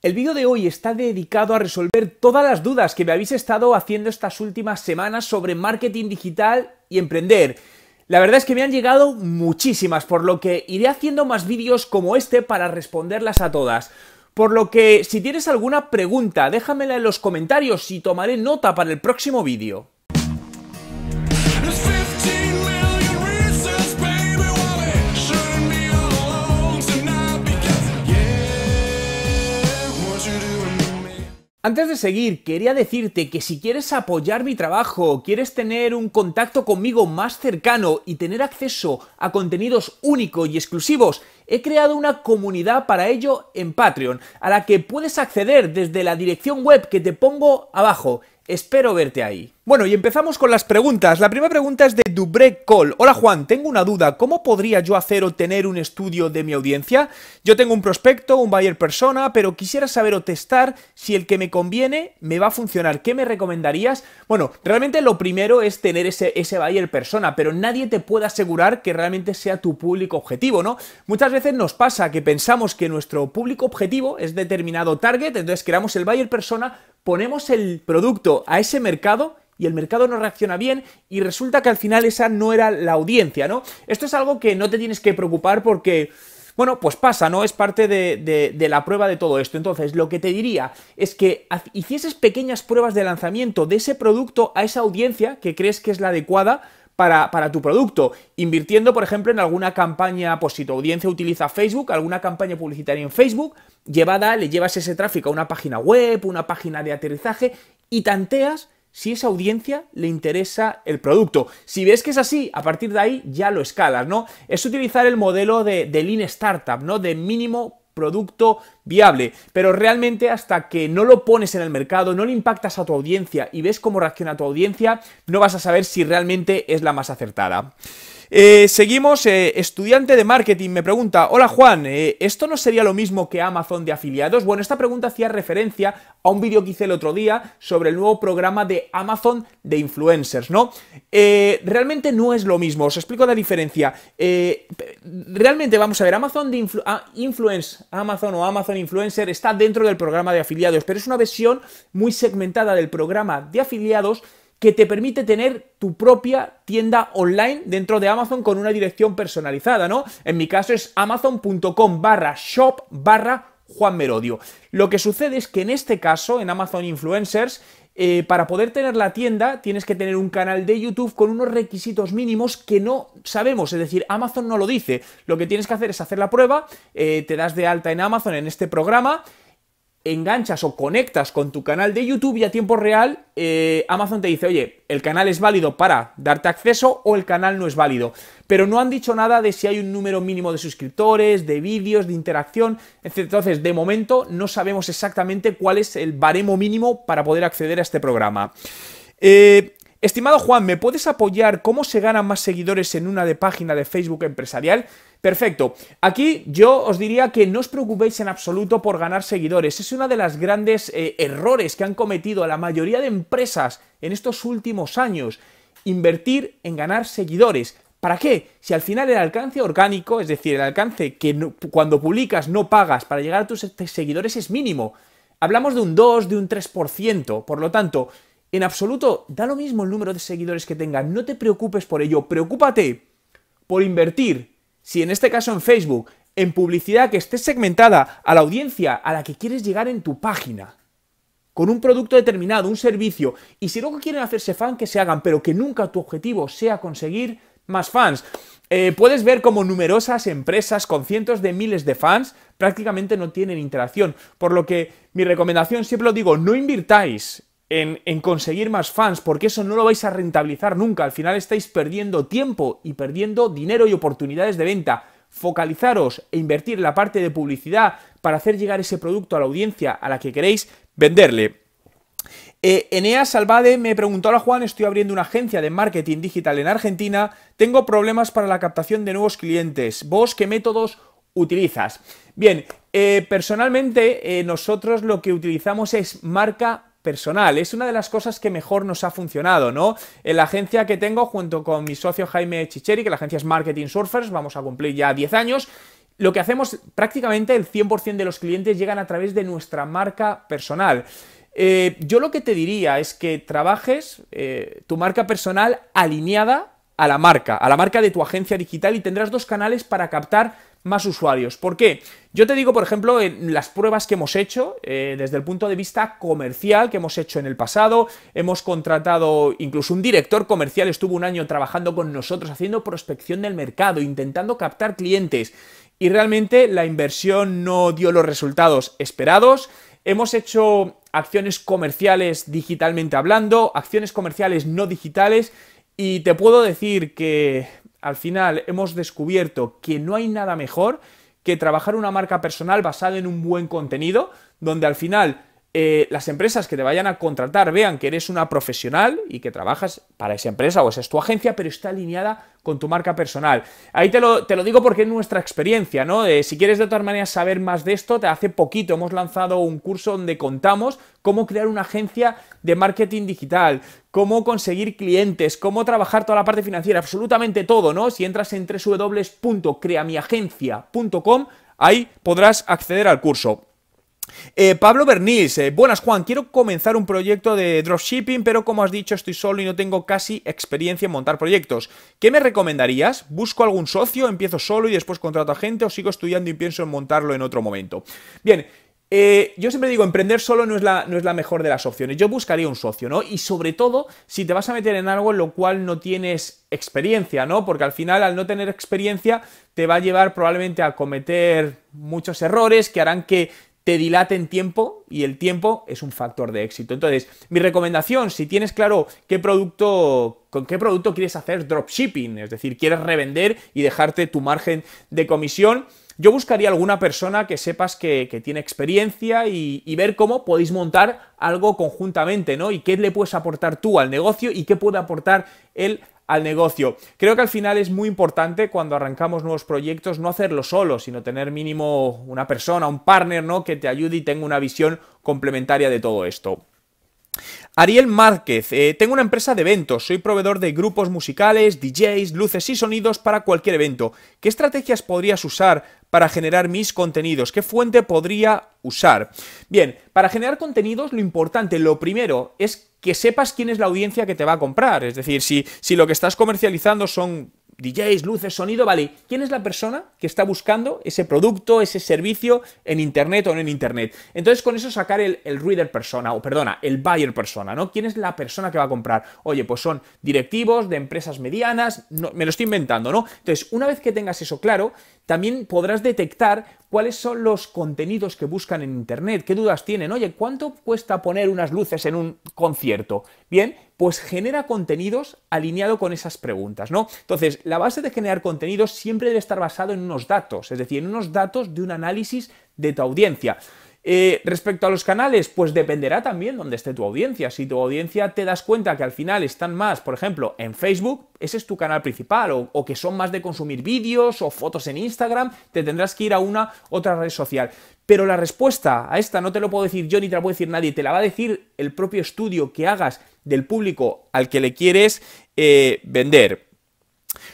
El vídeo de hoy está dedicado a resolver todas las dudas que me habéis estado haciendo estas últimas semanas sobre marketing digital y emprender. La verdad es que me han llegado muchísimas, por lo que iré haciendo más vídeos como este para responderlas a todas. Por lo que, si tienes alguna pregunta, déjamela en los comentarios y tomaré nota para el próximo vídeo. Antes de seguir, quería decirte que si quieres apoyar mi trabajo, quieres tener un contacto conmigo más cercano y tener acceso a contenidos únicos y exclusivos, he creado una comunidad para ello en Patreon, a la que puedes acceder desde la dirección web que te pongo abajo. Espero verte ahí. Bueno, y empezamos con las preguntas. La primera pregunta es de Dubrek Cole. Hola Juan, tengo una duda. ¿Cómo podría yo hacer o tener un estudio de mi audiencia? Yo tengo un prospecto, un buyer persona, pero quisiera saber o testar si el que me conviene me va a funcionar. ¿Qué me recomendarías? Bueno, realmente lo primero es tener ese buyer persona, pero nadie te puede asegurar que realmente sea tu público objetivo, ¿no? Muchas veces nos pasa que pensamos que nuestro público objetivo es determinado target, entonces creamos el buyer persona, ponemos el producto a ese mercado y el mercado no reacciona bien y resulta que al final esa no era la audiencia, ¿no? Esto es algo que no te tienes que preocupar porque, bueno, pues pasa, ¿no? Es parte de la prueba de todo esto. Entonces, lo que te diría es que hicieses pequeñas pruebas de lanzamiento de ese producto a esa audiencia que crees que es la adecuada para tu producto, invirtiendo, por ejemplo, en alguna campaña, pues si tu audiencia utiliza Facebook, alguna campaña publicitaria en Facebook, le llevas ese tráfico a una página web, una página de aterrizaje y tanteas si esa audiencia le interesa el producto. Si ves que es así, a partir de ahí ya lo escalas, ¿no? Es utilizar el modelo de Lean Startup, ¿no? De mínimo producto viable, pero realmente hasta que no lo pones en el mercado, no le impactas a tu audiencia y ves cómo reacciona tu audiencia, no vas a saber si realmente es la más acertada. Seguimos, estudiante de marketing me pregunta, hola Juan, ¿esto no sería lo mismo que Amazon de afiliados? Bueno, esta pregunta hacía referencia a un vídeo que hice el otro día sobre el nuevo programa de Amazon de influencers, ¿no? Realmente no es lo mismo, os explico la diferencia. Realmente, vamos a ver, Amazon o Amazon Influencer está dentro del programa de afiliados, pero es una versión muy segmentada del programa de afiliados que te permite tener tu propia tienda online dentro de Amazon con una dirección personalizada, ¿no? En mi caso es amazon.com/shop/Juan Merodio. Lo que sucede es que en este caso, en Amazon Influencers, para poder tener la tienda tienes que tener un canal de YouTube con unos requisitos mínimos que no sabemos, es decir, Amazon no lo dice. Lo que tienes que hacer es hacer la prueba, te das de alta en Amazon en este programa, enganchas o conectas con tu canal de YouTube y a tiempo real Amazon te dice, oye, el canal es válido para darte acceso o el canal no es válido. Pero no han dicho nada de si hay un número mínimo de suscriptores, de vídeos, de interacción, etc. Entonces, de momento no sabemos exactamente cuál es el baremo mínimo para poder acceder a este programa. Estimado Juan, ¿me puedes apoyar cómo se ganan más seguidores en una página de Facebook empresarial? Perfecto. Aquí yo os diría que no os preocupéis en absoluto por ganar seguidores. Es uno de los grandes errores que han cometido la mayoría de empresas en estos últimos años. Invertir en ganar seguidores. ¿Para qué? Si al final el alcance orgánico, es decir, el alcance que cuando publicas no pagas para llegar a tus seguidores es mínimo. Hablamos de un 2, de un 3%. Por lo tanto, en absoluto, da lo mismo el número de seguidores que tengan. No te preocupes por ello. Preocúpate por invertir, si en este caso en Facebook, en publicidad que esté segmentada a la audiencia a la que quieres llegar en tu página, con un producto determinado, un servicio, y si luego quieren hacerse fan, que se hagan, pero que nunca tu objetivo sea conseguir más fans. Puedes ver como numerosas empresas con cientos de miles de fans prácticamente no tienen interacción, por lo que mi recomendación, siempre lo digo, no invirtáis en conseguir más fans, porque eso no lo vais a rentabilizar nunca. Al final estáis perdiendo tiempo y perdiendo dinero y oportunidades de venta. Focalizaros e invertir en la parte de publicidad para hacer llegar ese producto a la audiencia a la que queréis venderle. Eneas Salvade me preguntó, hola Juan, estoy abriendo una agencia de marketing digital en Argentina, tengo problemas para la captación de nuevos clientes. ¿Vos qué métodos utilizas? Bien, personalmente nosotros lo que utilizamos es marca personal. Es una de las cosas que mejor nos ha funcionado, ¿no? En la agencia que tengo junto con mi socio Jaime Chicheri, que la agencia es Marketing Surfers, vamos a cumplir ya 10 años, lo que hacemos, prácticamente el 100% de los clientes llegan a través de nuestra marca personal. Yo lo que te diría es que trabajes tu marca personal alineada a la marca de tu agencia digital, y tendrás dos canales para captar más usuarios. ¿Por qué? Yo te digo, por ejemplo, en las pruebas que hemos hecho, desde el punto de vista comercial, que hemos hecho en el pasado, hemos contratado incluso un director comercial, estuvo un año trabajando con nosotros, haciendo prospección del mercado, intentando captar clientes, y realmente la inversión no dio los resultados esperados. Hemos hecho acciones comerciales digitalmente hablando, acciones comerciales no digitales, y te puedo decir que al final hemos descubierto que no hay nada mejor que trabajar una marca personal basada en un buen contenido, donde al final las empresas que te vayan a contratar vean que eres una profesional y que trabajas para esa empresa o esa es tu agencia, pero está alineada con tu marca personal. Ahí te lo digo porque es nuestra experiencia, ¿no? Si quieres de todas maneras saber más de esto, hace poquito hemos lanzado un curso donde contamos cómo crear una agencia de marketing digital, cómo conseguir clientes, cómo trabajar toda la parte financiera, absolutamente todo, ¿no? Si entras en www.creamiagencia.com, ahí podrás acceder al curso. Pablo Bernís, buenas Juan, quiero comenzar un proyecto de dropshipping, pero como has dicho estoy solo y no tengo casi experiencia en montar proyectos. ¿Qué me recomendarías? ¿Busco algún socio, empiezo solo y después contrato a gente, o sigo estudiando y pienso en montarlo en otro momento? Bien, yo siempre digo, emprender solo no es la mejor de las opciones. Yo buscaría un socio, ¿no? Y sobre todo, si te vas a meter en algo en lo cual no tienes experiencia, ¿no? Porque al final, al no tener experiencia, te va a llevar probablemente a cometer muchos errores que harán que te dilaten tiempo, y el tiempo es un factor de éxito. Entonces, mi recomendación, si tienes claro con qué producto quieres hacer dropshipping, es decir, quieres revender y dejarte tu margen de comisión, yo buscaría alguna persona que sepas que tiene experiencia y ver cómo podéis montar algo conjuntamente, ¿no? Y qué le puedes aportar tú al negocio y qué puede aportar él al negocio. Creo que al final es muy importante cuando arrancamos nuevos proyectos no hacerlo solo, sino tener mínimo una persona, un partner, ¿no? Que te ayude y tenga una visión complementaria de todo esto. Ariel Márquez, tengo una empresa de eventos, soy proveedor de grupos musicales, DJs, luces y sonidos para cualquier evento. ¿Qué estrategias podrías usar para generar mis contenidos? ¿Qué fuente podría usar? Bien, para generar contenidos lo importante, lo primero, es que sepas quién es la audiencia que te va a comprar. Es decir, si lo que estás comercializando son DJs, luces, sonido, vale, ¿quién es la persona que está buscando ese producto, ese servicio en internet o no en internet? Entonces con eso sacar el reader persona, o perdona, el buyer persona, ¿no? ¿Quién es la persona que va a comprar? Oye, pues son directivos de empresas medianas, no, me lo estoy inventando, ¿no? Entonces, una vez que tengas eso claro, también podrás detectar cuáles son los contenidos que buscan en internet, qué dudas tienen. Oye, ¿cuánto cuesta poner unas luces en un concierto? Bien, pues genera contenidos alineado con esas preguntas, ¿no? Entonces, la base de generar contenidos siempre debe estar basado en unos datos, es decir, en unos datos de un análisis de tu audiencia. Respecto a los canales, pues dependerá también dónde esté tu audiencia. Si tu audiencia te das cuenta que al final están más, por ejemplo, en Facebook, ese es tu canal principal, o que son más de consumir vídeos o fotos en Instagram, te tendrás que ir a una otra red social. Pero la respuesta a esta no te lo puedo decir yo ni te la puede decir nadie, te la va a decir el propio estudio que hagas del público al que le quieres vender.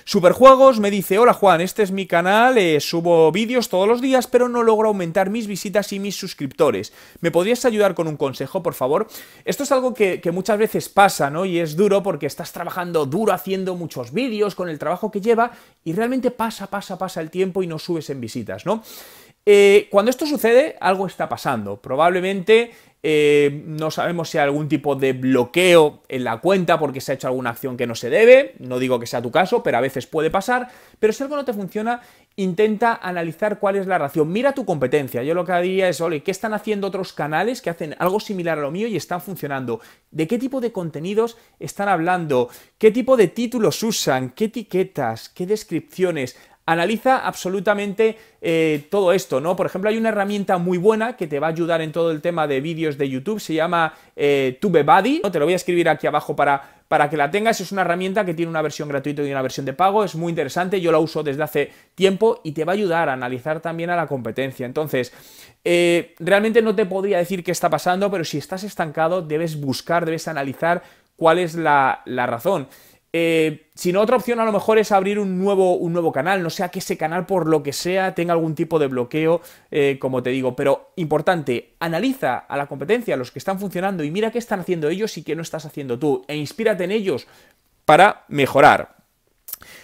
Superjuegos me dice, hola Juan, este es mi canal, subo vídeos todos los días, pero no logro aumentar mis visitas y mis suscriptores. ¿Me podrías ayudar con un consejo, por favor? Esto es algo que muchas veces pasa, ¿no? Y es duro porque estás trabajando duro haciendo muchos vídeos con el trabajo que lleva y realmente pasa el tiempo y no subes en visitas, ¿no? Cuando esto sucede, algo está pasando. Probablemente no sabemos si hay algún tipo de bloqueo en la cuenta porque se ha hecho alguna acción que no se debe. No digo que sea tu caso, pero a veces puede pasar. Pero si algo no te funciona, intenta analizar cuál es la razón. Mira tu competencia. Yo lo que haría es, oye, ¿qué están haciendo otros canales que hacen algo similar a lo mío y están funcionando? ¿De qué tipo de contenidos están hablando? ¿Qué tipo de títulos usan? ¿Qué etiquetas? ¿Qué descripciones? Analiza absolutamente todo esto, ¿no? Por ejemplo, hay una herramienta muy buena que te va a ayudar en todo el tema de vídeos de YouTube, se llama TubeBuddy, ¿no? Te lo voy a escribir aquí abajo para que la tengas. Es una herramienta que tiene una versión gratuita y una versión de pago, es muy interesante, yo la uso desde hace tiempo y te va a ayudar a analizar también a la competencia. Entonces, realmente no te podría decir qué está pasando, pero si estás estancado debes buscar, debes analizar cuál es la razón. Si no, otra opción a lo mejor es abrir un nuevo canal, no sea que ese canal por lo que sea tenga algún tipo de bloqueo, como te digo, pero importante, analiza a la competencia, a los que están funcionando y mira qué están haciendo ellos y qué no estás haciendo tú e inspírate en ellos para mejorar.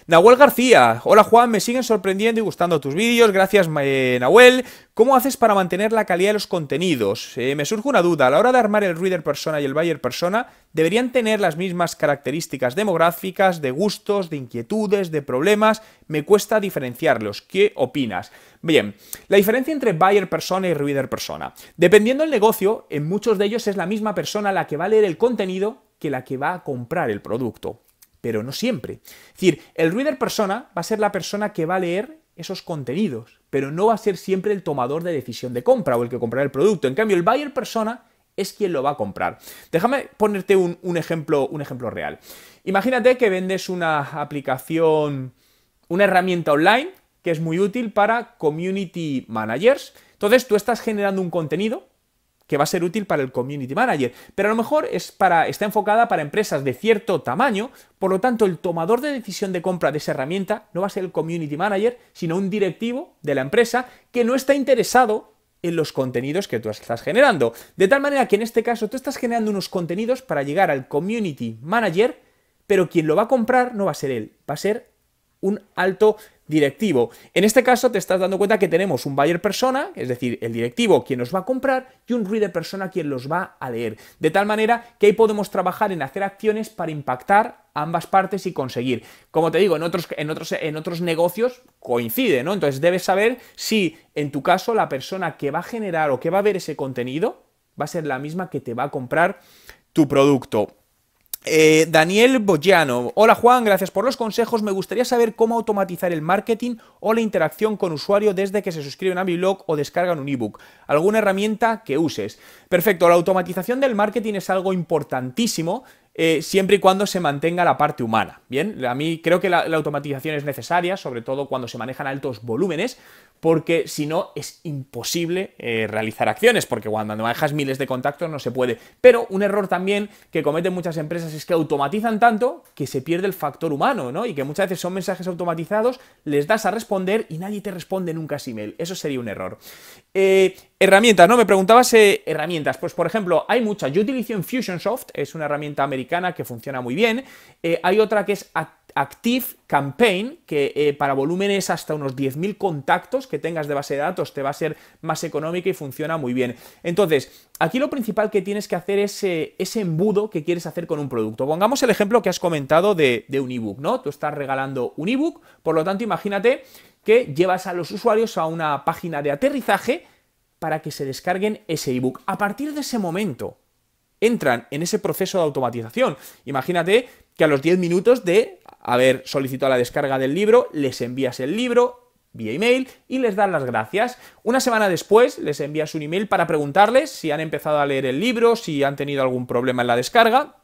Nahuel García, hola Juan, me siguen sorprendiendo y gustando tus vídeos, gracias Nahuel. ¿Cómo haces para mantener la calidad de los contenidos? Me surge una duda, a la hora de armar el Reader Persona y el Buyer Persona, ¿deberían tener las mismas características demográficas, de gustos, de inquietudes, de problemas? Me cuesta diferenciarlos, ¿qué opinas? Bien, la diferencia entre Buyer Persona y Reader Persona. Dependiendo del negocio, en muchos de ellos es la misma persona la que va a leer el contenido que la que va a comprar el producto. Pero no siempre. Es decir, el reader persona va a ser la persona que va a leer esos contenidos, pero no va a ser siempre el tomador de decisión de compra o el que comprará el producto. En cambio, el buyer persona es quien lo va a comprar. Déjame ponerte un ejemplo real. Imagínate que vendes una aplicación, una herramienta online que es muy útil para community managers. Entonces, tú estás generando un contenido que va a ser útil para el community manager, pero a lo mejor está enfocada para empresas de cierto tamaño, por lo tanto el tomador de decisión de compra de esa herramienta no va a ser el community manager, sino un directivo de la empresa que no está interesado en los contenidos que tú estás generando. De tal manera que en este caso tú estás generando unos contenidos para llegar al community manager, pero quien lo va a comprar no va a ser él, va a ser un alto directivo. En este caso te estás dando cuenta que tenemos un buyer persona, es decir, el directivo quien nos va a comprar y un reader persona quien los va a leer. De tal manera que ahí podemos trabajar en hacer acciones para impactar a ambas partes y conseguir. Como te digo, en otros negocios coincide, ¿no? Entonces debes saber si en tu caso la persona que va a generar o que va a ver ese contenido va a ser la misma que te va a comprar tu producto. Daniel Boyano, hola Juan, gracias por los consejos, me gustaría saber cómo automatizar el marketing o la interacción con usuario desde que se suscriben a mi blog o descargan un ebook, alguna herramienta que uses. Perfecto, la automatización del marketing es algo importantísimo, siempre y cuando se mantenga la parte humana. Bien, a mí creo que la automatización es necesaria, sobre todo cuando se manejan altos volúmenes, porque si no es imposible realizar acciones, porque cuando manejas miles de contactos no se puede. Pero un error también que cometen muchas empresas es que automatizan tanto que se pierde el factor humano, ¿no? Y que muchas veces son mensajes automatizados, les das a responder y nadie te responde nunca ese email. Eso sería un error. Herramientas, ¿no? Me preguntabas herramientas. Pues, por ejemplo, hay muchas. Yo utilizo Infusionsoft, es una herramienta americana que funciona muy bien. Hay otra que es Active Campaign, que para volúmenes hasta unos 10.000 contactos que tengas de base de datos te va a ser más económica y funciona muy bien. Entonces, aquí lo principal que tienes que hacer es ese embudo que quieres hacer con un producto. Pongamos el ejemplo que has comentado de un ebook, ¿no? Tú estás regalando un ebook, por lo tanto, imagínate que llevas a los usuarios a una página de aterrizaje para que se descarguen ese ebook. A partir de ese momento, entran en ese proceso de automatización. Imagínate que a los 10 minutos de haber solicitado la descarga del libro, les envías el libro vía email y les das las gracias. Una semana después les envías un email para preguntarles si han empezado a leer el libro, si han tenido algún problema en la descarga.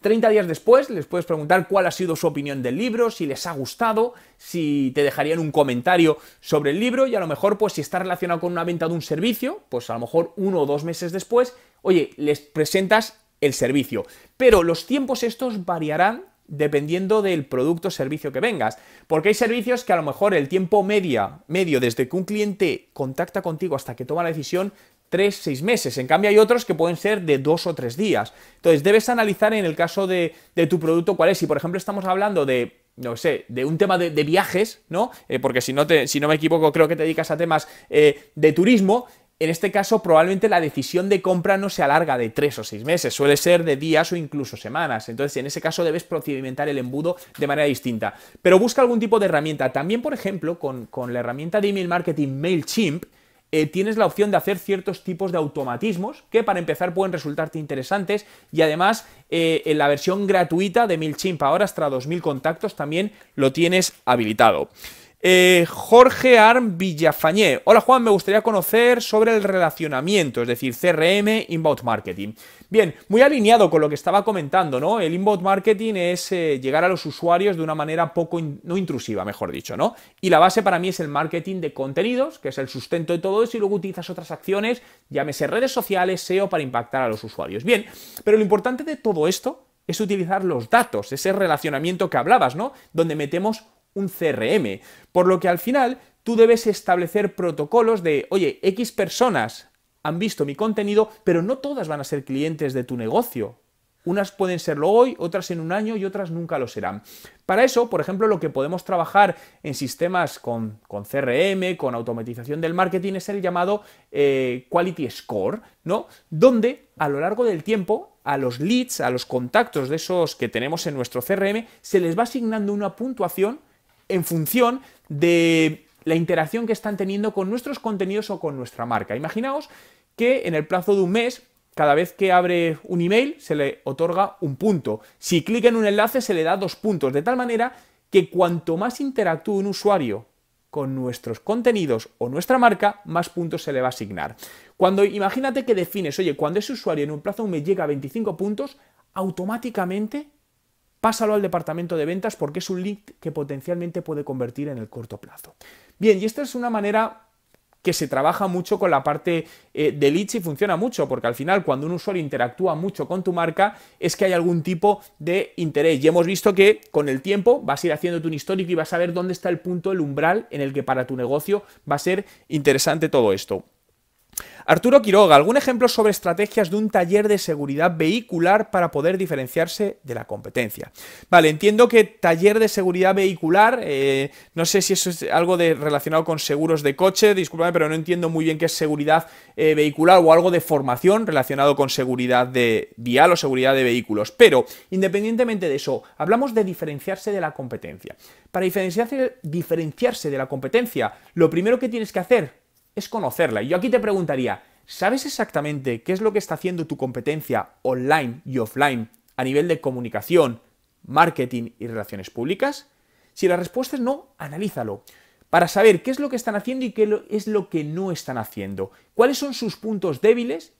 30 días después les puedes preguntar cuál ha sido su opinión del libro, si les ha gustado, si te dejarían un comentario sobre el libro y a lo mejor pues si está relacionado con una venta de un servicio, pues a lo mejor 1 o 2 meses después, oye, les presentas el servicio. Pero los tiempos estos variarán dependiendo del producto o servicio que vengas, porque hay servicios que a lo mejor el tiempo medio desde que un cliente contacta contigo hasta que toma la decisión 3-6 meses. En cambio hay otros que pueden ser de 2 o 3 días. Entonces debes analizar en el caso de tu producto cuál es. Si por ejemplo estamos hablando de, no sé, de un tema de viajes, ¿no? Porque si no me equivoco creo que te dedicas a temas de turismo. En este caso probablemente la decisión de compra no se alarga de 3 o 6 meses, suele ser de días o incluso semanas. Entonces en ese caso debes procedimentar el embudo de manera distinta. Pero busca algún tipo de herramienta. También por ejemplo con la herramienta de email marketing MailChimp, tienes la opción de hacer ciertos tipos de automatismos que para empezar pueden resultarte interesantes y además en la versión gratuita de MailChimp ahora hasta 2.000 contactos también lo tienes habilitado. Jorge Arm Villafañé. Hola Juan, me gustaría conocer sobre el relacionamiento, es decir, CRM, inbound marketing. Bien, muy alineado con lo que estaba comentando, ¿no? El inbound marketing es llegar a los usuarios de una manera no intrusiva, mejor dicho, ¿no? Y la base para mí es el marketing de contenidos, que es el sustento de todo eso, y luego utilizas otras acciones, llámese redes sociales, SEO, para impactar a los usuarios. Bien, pero lo importante de todo esto es utilizar los datos, ese relacionamiento que hablabas, ¿no? Donde metemos un CRM. Por lo que al final tú debes establecer protocolos de, oye, X personas han visto mi contenido, pero no todas van a ser clientes de tu negocio. Unas pueden serlo hoy, otras en un año y otras nunca lo serán. Para eso, por ejemplo, lo que podemos trabajar en sistemas con CRM, con automatización del marketing, es el llamado Quality Score, ¿no? Donde a lo largo del tiempo a los leads, a los contactos de esos que tenemos en nuestro CRM, se les va asignando una puntuación en función de la interacción que están teniendo con nuestros contenidos o con nuestra marca. Imaginaos que en el plazo de un mes, cada vez que abre un email se le otorga un punto. Si clica en un enlace se le da 2 puntos, de tal manera que cuanto más interactúe un usuario con nuestros contenidos o nuestra marca, más puntos se le va a asignar. Imagínate que defines, oye, cuando ese usuario en un plazo de un mes llega a 25 puntos, automáticamente pásalo al departamento de ventas porque es un lead que potencialmente puede convertir en el corto plazo. Bien, y esta es una manera que se trabaja mucho con la parte de leads y funciona mucho, porque al final cuando un usuario interactúa mucho con tu marca es que hay algún tipo de interés. Y hemos visto que con el tiempo vas a ir haciéndote un histórico y vas a ver dónde está el punto, el umbral en el que para tu negocio va a ser interesante todo esto. Arturo Quiroga, ¿algún ejemplo sobre estrategias de un taller de seguridad vehicular para poder diferenciarse de la competencia? Vale, entiendo que taller de seguridad vehicular, no sé si eso es algo relacionado con seguros de coche, discúlpame, pero no entiendo muy bien qué es seguridad vehicular o algo de formación relacionado con seguridad de vial o seguridad de vehículos. Pero, independientemente de eso, hablamos de diferenciarse de la competencia. Para diferenciarse de la competencia, lo primero que tienes que hacer es conocerla. Y yo aquí te preguntaría, ¿sabes exactamente qué es lo que está haciendo tu competencia online y offline a nivel de comunicación, marketing y relaciones públicas? Si la respuesta es no, analízalo. Para saber qué es lo que están haciendo y qué es lo que no están haciendo. Cuáles son sus puntos débiles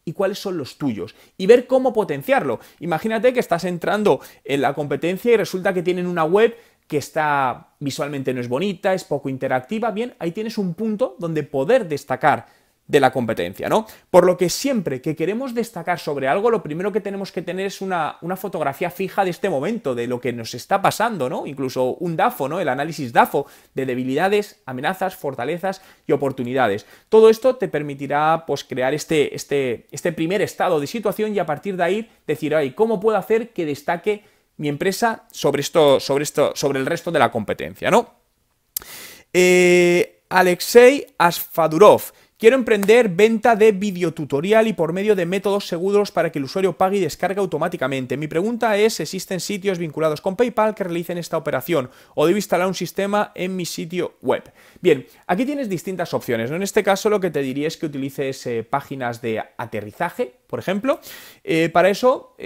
y cuáles son los tuyos. Y ver cómo potenciarlo. Imagínate que estás entrando en la competencia y resulta que tienen una web que está visualmente no es bonita, es poco interactiva. Bien, ahí tienes un punto donde poder destacar de la competencia, ¿no? Por lo que siempre que queremos destacar sobre algo, lo primero que tenemos que tener es una fotografía fija de este momento, de lo que nos está pasando, ¿no? Incluso un DAFO, ¿no? El análisis DAFO de debilidades, amenazas, fortalezas y oportunidades. Todo esto te permitirá, pues, crear este primer estado de situación y a partir de ahí decir, ay, ¿cómo puedo hacer que destaque mi empresa sobre el resto de la competencia, ¿no? Alexei Asfadurov. Quiero emprender venta de videotutorial y por medio de métodos seguros para que el usuario pague y descargue automáticamente. Mi pregunta es, ¿existen sitios vinculados con PayPal que realicen esta operación o debo instalar un sistema en mi sitio web? Bien, aquí tienes distintas opciones, ¿no? En este caso lo que te diría es que utilices páginas de aterrizaje, por ejemplo. Para eso...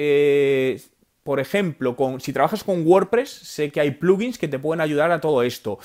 por ejemplo, si trabajas con WordPress, sé que hay plugins que te pueden ayudar a todo esto.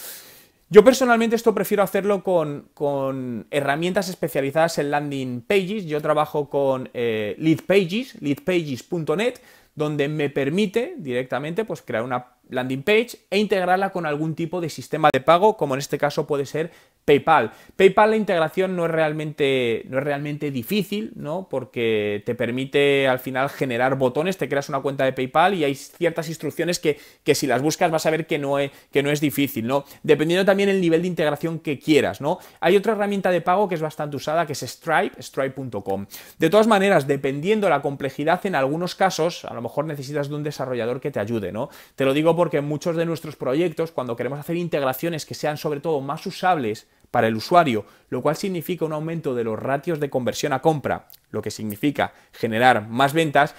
Yo personalmente esto prefiero hacerlo con herramientas especializadas en landing pages. Yo trabajo con leadpages.net, donde me permite directamente, pues, crear una landing page e integrarla con algún tipo de sistema de pago, como en este caso puede ser PayPal. PayPal, la integración no es realmente difícil, ¿no? Porque te permite al final generar botones, te creas una cuenta de PayPal y hay ciertas instrucciones que si las buscas vas a ver que no es difícil, ¿no? Dependiendo también el nivel de integración que quieras, ¿no? Hay otra herramienta de pago que es bastante usada, que es Stripe.com. De todas maneras, dependiendo de la complejidad, en algunos casos, a lo mejor necesitas de un desarrollador que te ayude, ¿no? Te lo digo porque en muchos de nuestros proyectos, cuando queremos hacer integraciones que sean sobre todo más usables para el usuario, lo cual significa un aumento de los ratios de conversión a compra, lo que significa generar más ventas,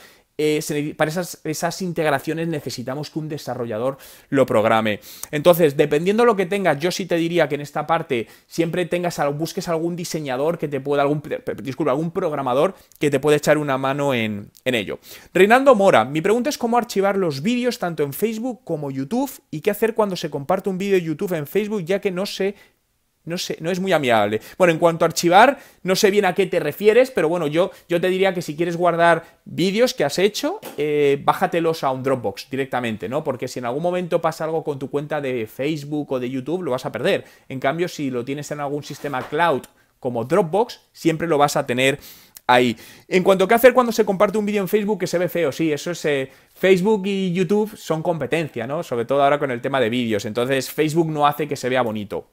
para esas integraciones necesitamos que un desarrollador lo programe. Entonces, dependiendo de lo que tengas, yo sí te diría que en esta parte siempre busques algún diseñador que te pueda, algún programador que te pueda echar una mano en ello. Reinaldo Mora, mi pregunta es cómo archivar los vídeos tanto en Facebook como YouTube y qué hacer cuando se comparte un vídeo de YouTube en Facebook, ya que no es muy amigable. Bueno, en cuanto a archivar, no sé bien a qué te refieres, pero bueno, yo te diría que si quieres guardar vídeos que has hecho, bájatelos a un Dropbox directamente, ¿no? Porque si en algún momento pasa algo con tu cuenta de Facebook o de YouTube, lo vas a perder. En cambio, si lo tienes en algún sistema cloud como Dropbox, siempre lo vas a tener ahí. En cuanto a qué hacer cuando se comparte un vídeo en Facebook que se ve feo, sí, eso es... Facebook y YouTube son competencia, ¿no? Sobre todo ahora con el tema de vídeos. Entonces, Facebook no hace que se vea bonito.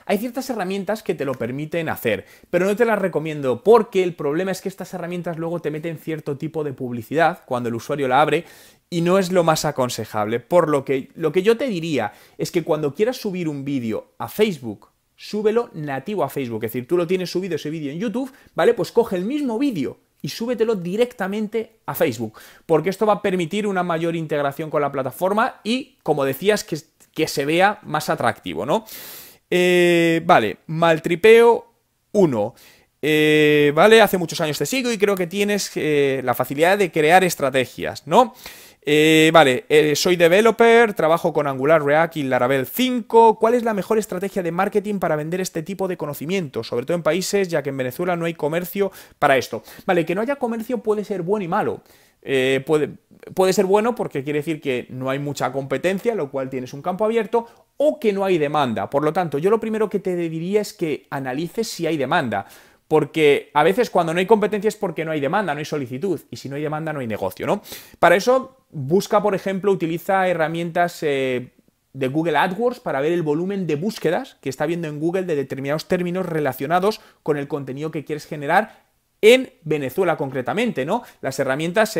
Hay ciertas herramientas que te lo permiten hacer, pero no te las recomiendo porque el problema es que estas herramientas luego te meten cierto tipo de publicidad cuando el usuario la abre y no es lo más aconsejable. Por lo que yo te diría es que cuando quieras subir un vídeo a Facebook, súbelo nativo a Facebook. Es decir, tú lo tienes subido ese vídeo en YouTube, ¿vale? Pues coge el mismo vídeo y súbetelo directamente a Facebook, porque esto va a permitir una mayor integración con la plataforma y, como decías, que se vea más atractivo, ¿no? Vale, Maltripeo 1. Vale, hace muchos años te sigo y creo que tienes la facilidad de crear estrategias, ¿no? Vale, soy developer, trabajo con Angular, React y Laravel 5. ¿Cuál es la mejor estrategia de marketing para vender este tipo de conocimientos? Sobre todo en países, ya que en Venezuela no hay comercio para esto. Vale, que no haya comercio puede ser bueno y malo. Puede ser bueno porque quiere decir que no hay mucha competencia, lo cual tienes un campo abierto, o que no hay demanda. Por lo tanto, yo lo primero que te diría es que analices si hay demanda. Porque a veces cuando no hay competencia es porque no hay demanda, no hay solicitud. Y si no hay demanda, no hay negocio, ¿no? Para eso, busca, por ejemplo, utiliza herramientas de Google AdWords para ver el volumen de búsquedas que está viendo en Google de determinados términos relacionados con el contenido que quieres generar en Venezuela concretamente, ¿no? Las herramientas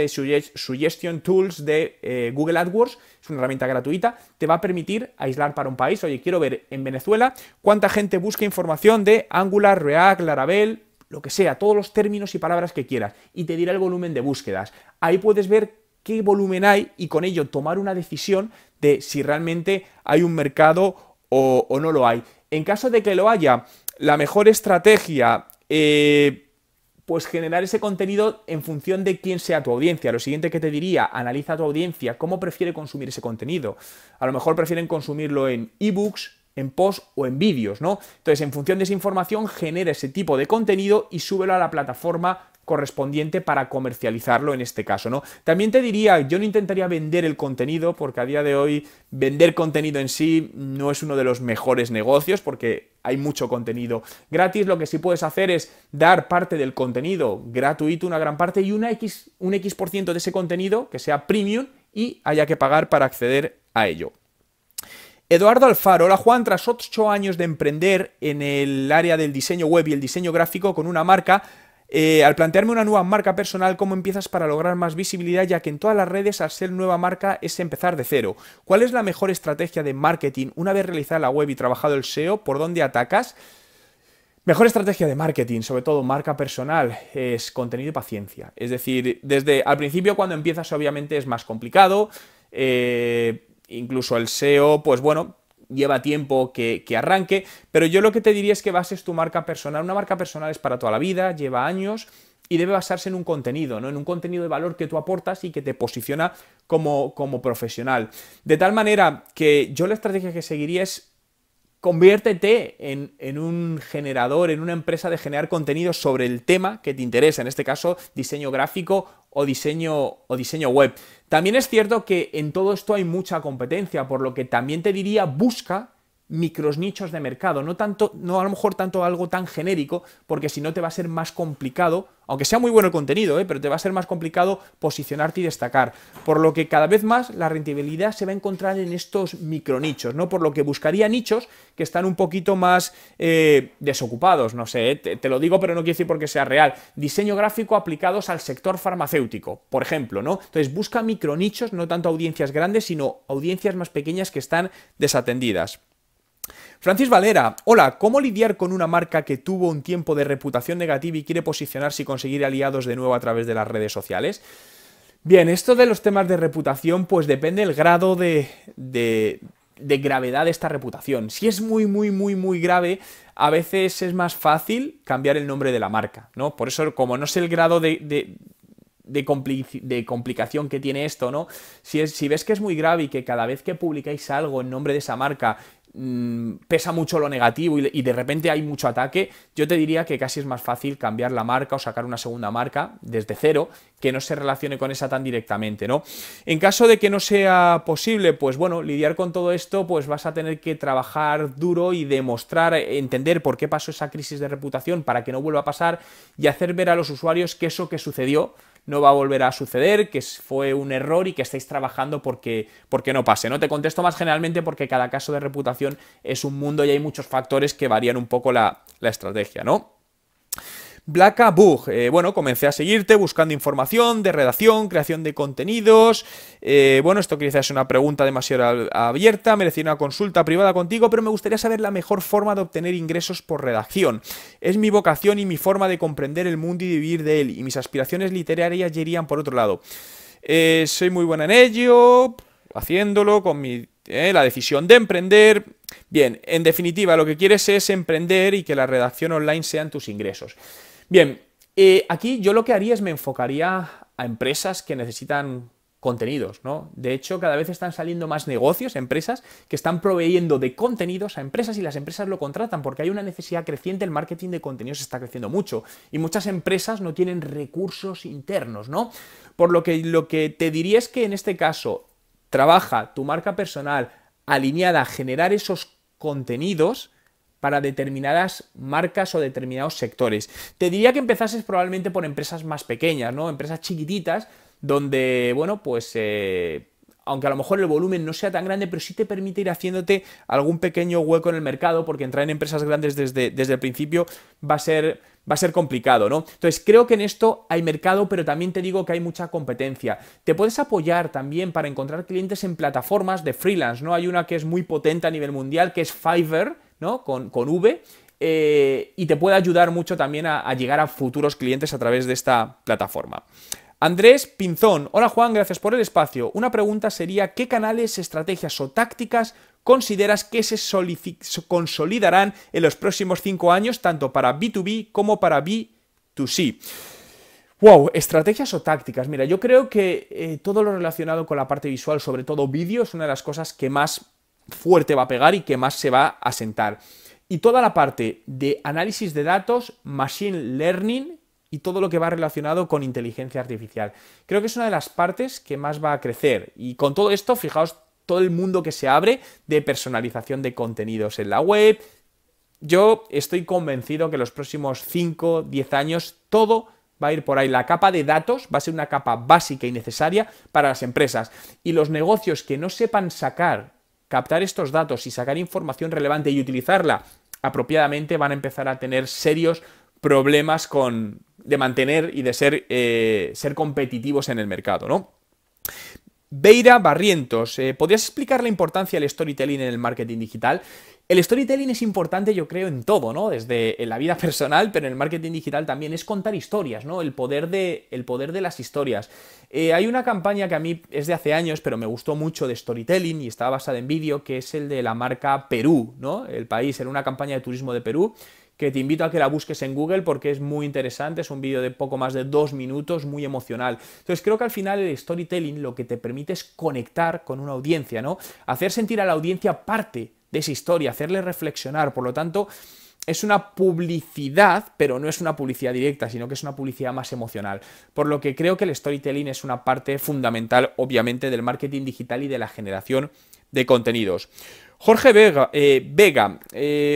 Suggestion Tools de Google AdWords, es una herramienta gratuita, te va a permitir aislar para un país. Oye, quiero ver en Venezuela cuánta gente busca información de Angular, React, Laravel, lo que sea, todos los términos y palabras que quieras, y te dirá el volumen de búsquedas. Ahí puedes ver qué volumen hay y con ello tomar una decisión de si realmente hay un mercado o no lo hay. En caso de que lo haya, la mejor estrategia... pues generar ese contenido en función de quién sea tu audiencia. Lo siguiente que te diría, analiza tu audiencia, cómo prefiere consumir ese contenido. A lo mejor prefieren consumirlo en ebooks, en posts o en vídeos, ¿no? Entonces, en función de esa información, genera ese tipo de contenido y súbelo a la plataforma correspondiente para comercializarlo en este caso, ¿no? También te diría, yo no intentaría vender el contenido, porque a día de hoy vender contenido en sí no es uno de los mejores negocios, porque hay mucho contenido gratis. Lo que sí puedes hacer es dar parte del contenido gratuito, una gran parte, y un X% de ese contenido que sea premium y haya que pagar para acceder a ello. Eduardo Alfaro, hola Juan, tras 8 años de emprender en el área del diseño web y el diseño gráfico con una marca, al plantearme una nueva marca personal, ¿cómo empiezas para lograr más visibilidad? Ya que en todas las redes, al ser nueva marca, es empezar de cero. ¿Cuál es la mejor estrategia de marketing una vez realizada la web y trabajado el SEO? ¿Por dónde atacas? Mejor estrategia de marketing, sobre todo marca personal, es contenido y paciencia. Es decir, desde al principio cuando empiezas obviamente es más complicado, incluso el SEO, pues bueno, lleva tiempo que arranque, pero yo lo que te diría es que bases tu marca personal. Una marca personal es para toda la vida, lleva años y debe basarse en un contenido, ¿no? En un contenido de valor que tú aportas y que te posiciona como profesional. De tal manera que yo la estrategia que seguiría es conviértete en un generador, en una empresa de generar contenido sobre el tema que te interesa, en este caso diseño gráfico o diseño web. También es cierto que en todo esto hay mucha competencia, por lo que también te diría busca micros nichos de mercado, no a lo mejor tanto algo tan genérico, porque si no te va a ser más complicado, aunque sea muy bueno el contenido, pero te va a ser más complicado posicionarte y destacar, por lo que cada vez más la rentabilidad se va a encontrar en estos micronichos, ¿no? Por lo que buscaría nichos que están un poquito más desocupados, no sé, te lo digo, pero no quiero decir porque sea real, diseño gráfico aplicados al sector farmacéutico, por ejemplo, ¿no? Entonces busca micronichos, no tanto audiencias grandes, sino audiencias más pequeñas que están desatendidas. Francis Valera, hola, ¿cómo lidiar con una marca que tuvo un tiempo de reputación negativa y quiere posicionarse y conseguir aliados de nuevo a través de las redes sociales? Bien, esto de los temas de reputación, pues depende del grado de gravedad de esta reputación. Si es muy grave, a veces es más fácil cambiar el nombre de la marca, ¿no? Por eso, como no sé el grado de complicación que tiene esto, ¿no? Si ves que es muy grave y que cada vez que publicáis algo en nombre de esa marca pesa mucho lo negativo y de repente hay mucho ataque, yo te diría que casi es más fácil cambiar la marca o sacar una segunda marca desde cero que no se relacione con esa tan directamente, ¿no? En caso de que no sea posible, pues bueno, lidiar con todo esto, pues vas a tener que trabajar duro y demostrar, entender por qué pasó esa crisis de reputación para que no vuelva a pasar y hacer ver a los usuarios que eso que sucedió no va a volver a suceder, que fue un error y que estáis trabajando porque no pase, ¿no? Te contesto más generalmente porque cada caso de reputación es un mundo y hay muchos factores que varían un poco la estrategia, ¿no? Blacka Bug, bueno, comencé a seguirte buscando información de redacción, creación de contenidos, bueno, esto quizás es una pregunta demasiado abierta, merecía una consulta privada contigo, pero me gustaría saber la mejor forma de obtener ingresos por redacción. Es mi vocación y mi forma de comprender el mundo y vivir de él, y mis aspiraciones literarias ya irían por otro lado. Soy muy buena en ello, haciéndolo con la decisión de emprender. Bien, en definitiva, lo que quieres es emprender y que la redacción online sean tus ingresos. Bien, aquí yo lo que haría es me enfocaría a empresas que necesitan contenidos, ¿no? De hecho, cada vez están saliendo más negocios, empresas que están proveyendo de contenidos a empresas y las empresas lo contratan porque hay una necesidad creciente, el marketing de contenidos está creciendo mucho y muchas empresas no tienen recursos internos, ¿no? Por lo que te diría es que en este caso trabaja tu marca personal alineada a generar esos contenidos para determinadas marcas o determinados sectores. Te diría que empezases probablemente por empresas más pequeñas, ¿no? Empresas chiquititas, donde, bueno, pues aunque a lo mejor el volumen no sea tan grande, pero sí te permite ir haciéndote algún pequeño hueco en el mercado, porque entrar en empresas grandes desde el principio va a ser complicado, ¿no? Entonces, creo que en esto hay mercado, pero también te digo que hay mucha competencia. Te puedes apoyar también para encontrar clientes en plataformas de freelance, ¿no? Hay una que es muy potente a nivel mundial, que es Fiverr, ¿no? Con V, y te puede ayudar mucho también a llegar a futuros clientes a través de esta plataforma. Andrés Pinzón, hola Juan, gracias por el espacio. Una pregunta sería, ¿qué canales, estrategias o tácticas consideras que se consolidarán en los próximos 5 años, tanto para B2B como para B2C? Wow, estrategias o tácticas. Mira, yo creo que todo lo relacionado con la parte visual, sobre todo vídeo, es una de las cosas que más fuerte va a pegar y que más se va a sentar. Y toda la parte de análisis de datos, machine learning y todo lo que va relacionado con inteligencia artificial. Creo que es una de las partes que más va a crecer. Y con todo esto, fijaos todo el mundo que se abre de personalización de contenidos en la web. Yo estoy convencido que los próximos 5, 10 años todo va a ir por ahí. La capa de datos va a ser una capa básica y necesaria para las empresas. Y los negocios que no sepan captar estos datos y sacar información relevante y utilizarla apropiadamente van a empezar a tener serios problemas de mantener y de ser competitivos en el mercado, ¿no? Beira Barrientos, ¿podrías explicar la importancia del storytelling en el marketing digital? El storytelling es importante, yo creo, en todo, ¿no? Desde en la vida personal, pero en el marketing digital también es contar historias, ¿no? El poder de las historias. Hay una campaña que a mí es de hace años, pero me gustó mucho de storytelling y está basada en vídeo, que es el de la marca Perú, ¿no? El país, era una campaña de turismo de Perú, que te invito a que la busques en Google porque es muy interesante, es un vídeo de poco más de 2 minutos, muy emocional. Entonces creo que al final el storytelling lo que te permite es conectar con una audiencia, ¿no? Hacer sentir a la audiencia parte de esa historia, hacerle reflexionar, por lo tanto es una publicidad, pero no es una publicidad directa, sino que es una publicidad más emocional, por lo que creo que el storytelling es una parte fundamental, obviamente, del marketing digital y de la generación de contenidos. Jorge Vega,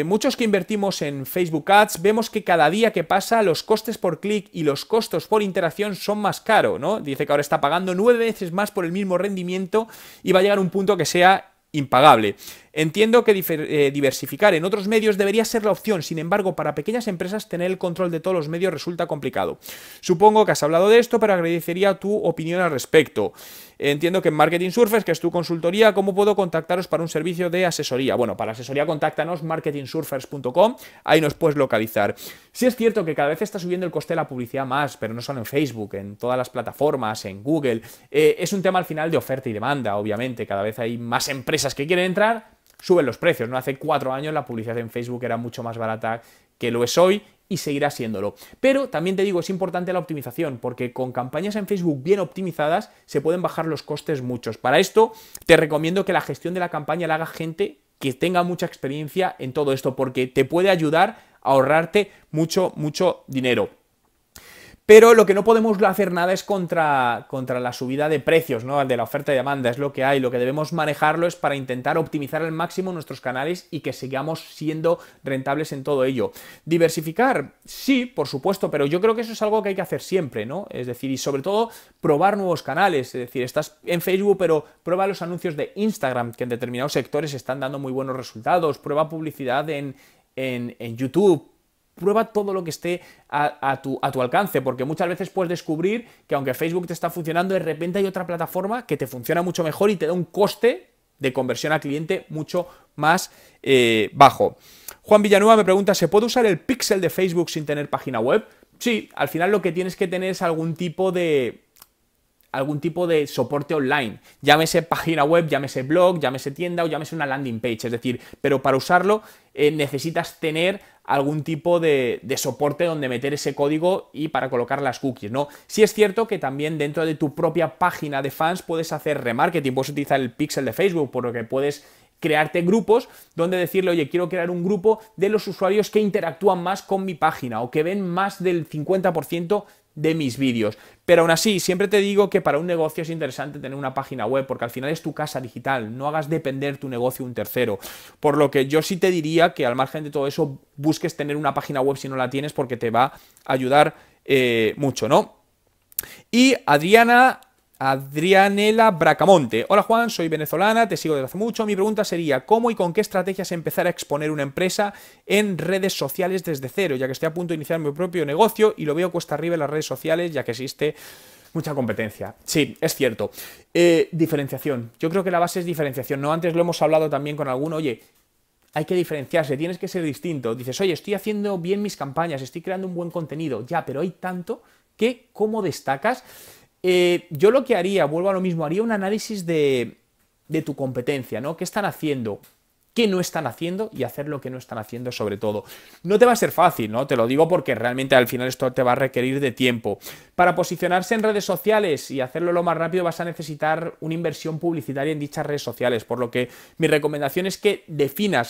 muchos que invertimos en Facebook Ads vemos que cada día que pasa los costes por clic y los costos por interacción son más caros, ¿no? Dice que ahora está pagando 9 veces más por el mismo rendimiento y va a llegar a un punto que sea impagable. Entiendo que diversificar en otros medios debería ser la opción, sin embargo, para pequeñas empresas tener el control de todos los medios resulta complicado. Supongo que has hablado de esto, pero agradecería tu opinión al respecto. Entiendo que en Marketing Surfers, que es tu consultoría, ¿cómo puedo contactaros para un servicio de asesoría? Bueno, para asesoría contáctanos marketingsurfers.com, ahí nos puedes localizar. Sí es cierto que cada vez está subiendo el coste de la publicidad más, pero no solo en Facebook, en todas las plataformas, en Google. Es un tema al final de oferta y demanda, obviamente. Cada vez hay más empresas que quieren entrar, suben los precios, ¿no? Hace 4 años la publicidad en Facebook era mucho más barata que lo es hoy y seguirá siéndolo. Pero también te digo, es importante la optimización, porque con campañas en Facebook bien optimizadas se pueden bajar los costes muchos. Para esto te recomiendo que la gestión de la campaña la haga gente que tenga mucha experiencia en todo esto, porque te puede ayudar a ahorrarte mucho dinero. Pero lo que no podemos hacer nada es contra la subida de precios, ¿no? De la oferta y demanda, es lo que hay. Lo que debemos manejarlo es para intentar optimizar al máximo nuestros canales y que sigamos siendo rentables en todo ello. Diversificar, sí, por supuesto, pero yo creo que eso es algo que hay que hacer siempre, ¿no? Es decir, y sobre todo probar nuevos canales. Es decir, estás en Facebook, pero prueba los anuncios de Instagram, que en determinados sectores están dando muy buenos resultados. Prueba publicidad en YouTube. Prueba todo lo que esté a tu alcance, porque muchas veces puedes descubrir que aunque Facebook te está funcionando, de repente hay otra plataforma que te funciona mucho mejor y te da un coste de conversión al cliente mucho más bajo. Juan Villanueva me pregunta, ¿se puede usar el pixel de Facebook sin tener página web? Sí, al final lo que tienes que tener es algún tipo de soporte online, llámese página web, llámese blog, llámese tienda o llámese una landing page, es decir, pero para usarlo necesitas tener algún tipo de soporte donde meter ese código y para colocar las cookies, ¿no? Sí es cierto que también dentro de tu propia página de fans puedes hacer remarketing, puedes utilizar el pixel de Facebook, por lo que puedes crearte grupos donde decirle, oye, quiero crear un grupo de los usuarios que interactúan más con mi página o que ven más del 50% de mis vídeos. Pero aún así, siempre te digo que para un negocio es interesante tener una página web, porque al final es tu casa digital, no hagas depender tu negocio de un tercero. Por lo que yo sí te diría que al margen de todo eso, busques tener una página web si no la tienes, porque te va a ayudar mucho, ¿no? Y Adrianela Bracamonte. Hola Juan, soy venezolana, te sigo desde hace mucho. Mi pregunta sería, ¿cómo y con qué estrategias empezar a exponer una empresa en redes sociales desde cero? Ya que estoy a punto de iniciar mi propio negocio y lo veo cuesta arriba en las redes sociales, ya que existe mucha competencia. Sí, es cierto. Diferenciación. Yo creo que la base es diferenciación, ¿no? Antes lo hemos hablado también con alguno, oye, hay que diferenciarse, tienes que ser distinto. Dices, oye, estoy haciendo bien mis campañas, estoy creando un buen contenido, ya, pero hay tanto que, ¿cómo destacas? Yo lo que haría, vuelvo a lo mismo, haría un análisis de tu competencia, ¿no? ¿Qué están haciendo? ¿Qué no están haciendo? Y hacer lo que no están haciendo sobre todo. No te va a ser fácil, ¿no? Te lo digo porque realmente al final esto te va a requerir de tiempo. Para posicionarse en redes sociales y hacerlo lo más rápido vas a necesitar una inversión publicitaria en dichas redes sociales, por lo que mi recomendación es que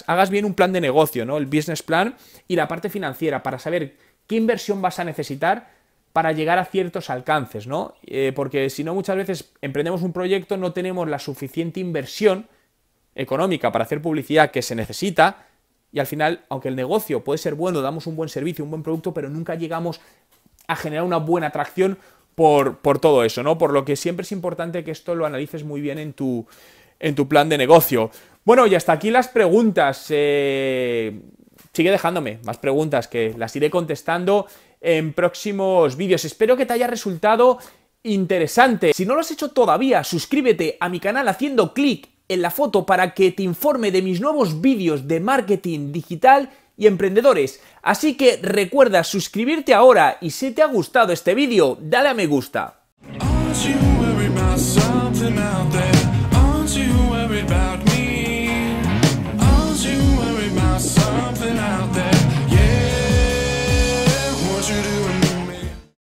hagas bien un plan de negocio, ¿no? El business plan y la parte financiera para saber qué inversión vas a necesitar para llegar a ciertos alcances, ¿no? Porque si no, muchas veces emprendemos un proyecto, no tenemos la suficiente inversión económica para hacer publicidad que se necesita y al final, aunque el negocio puede ser bueno, damos un buen servicio, un buen producto, pero nunca llegamos a generar una buena atracción por todo eso, ¿no? Por lo que siempre es importante que esto lo analices muy bien en tu plan de negocio. Bueno, y hasta aquí las preguntas. Sigue dejándome más preguntas que las iré contestando en próximos vídeos. Espero que te haya resultado interesante. Si no lo has hecho todavía, suscríbete a mi canal haciendo clic en la foto para que te informe de mis nuevos vídeos de marketing digital y emprendedores. Así que recuerda suscribirte ahora y si te ha gustado este vídeo, dale a me gusta.